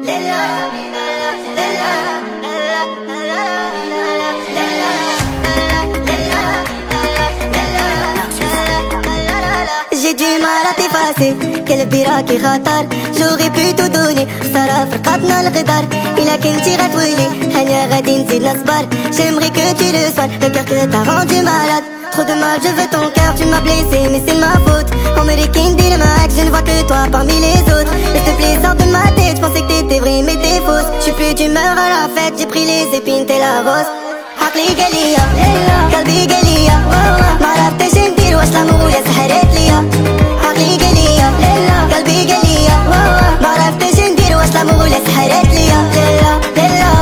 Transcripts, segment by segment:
J'ai du mal à t'effacer, quel براكي خطر. J'aurais pu tout donner, خسارة فرقتنا الغدار. إلا كنتي غتولي هانيا غادي نزيد نصبر. J'aimerais que tu le sois, le cœur que t'as rendu malade. Trop de mal, je veux ton cœur, tu m'as blessé, mais c'est ma faute. American dit le max, je ne vois que toi parmi les autres. S'il te plaît, sors de ma tête, je pensais que t'étais vraie mais t'es fausse. J'suis plus d'humeur à la fête, j'ai pris les épines, t'es la rose. عقلي قاليا قلبي قاليا معرفتش ندير واش الامور ولا سحرت ليا. عقلي قاليا قلبي قاليا معرفتش ندير واش الامور ولا سحرت ليا. ليلا ليلا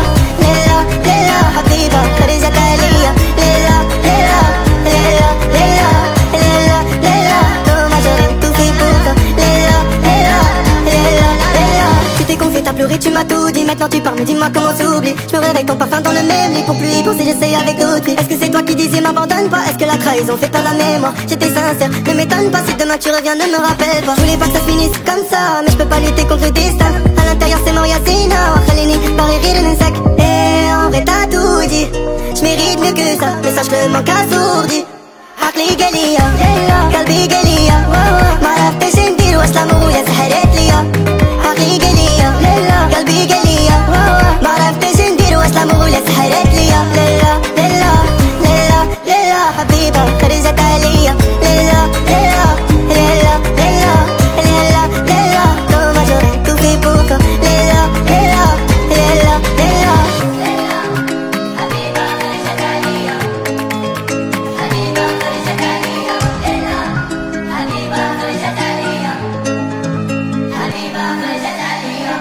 ليلا ليلا حبيبة خرجت عليا. ليلا ليلا ليلا ليلا ليلا ليلا comment j'aurais tout fait pour toi. Lila Lila Lila Lila. Tu t'es confié, t'as pleuré, tu m'as tout dit. Maintenant tu pars, mais dis-moi comment s'oublie. Je me réveille ton parfum dans le même lit. Pour plus y penser, j'essaye avec d'autres filles. Est-ce que c'est toi qui disais m'abandonne pas? Est-ce que la trahison fait perdre la mémoire? J'étais sincère, ne m'étonne pas si demain tu reviens, ne me rappelle pas. Je voulais pas que ça finisse comme ça, mais je peux pas lutter contre le destin. À l'intérieur c'est mort Yassina, خليني باغي غير ننساك. Et en vrai t'as tout dit, je mérite mieux que ça, mais sache le manque assourdi. عقلي قاليا قلبي قاليا معرفتش ندير واش الامور ولا سحرت ليا. عقلي قاليا قلبي قاليا معرفتش ندير واش الامور ولا سحرت ليا. ليلا ليلا ليلا ليلا حبيبة خرجت عليا. ليلا ليلا ليلا ليلا ليلا ليلا comment j'aurais tout fait pour toi. ليلا ليلا ليلا ليلا حبيبة خرجت عليا. حبيبة خرجت عليا. ليلا حبيبة خرجت عليا. حبيبة خرجت عليا.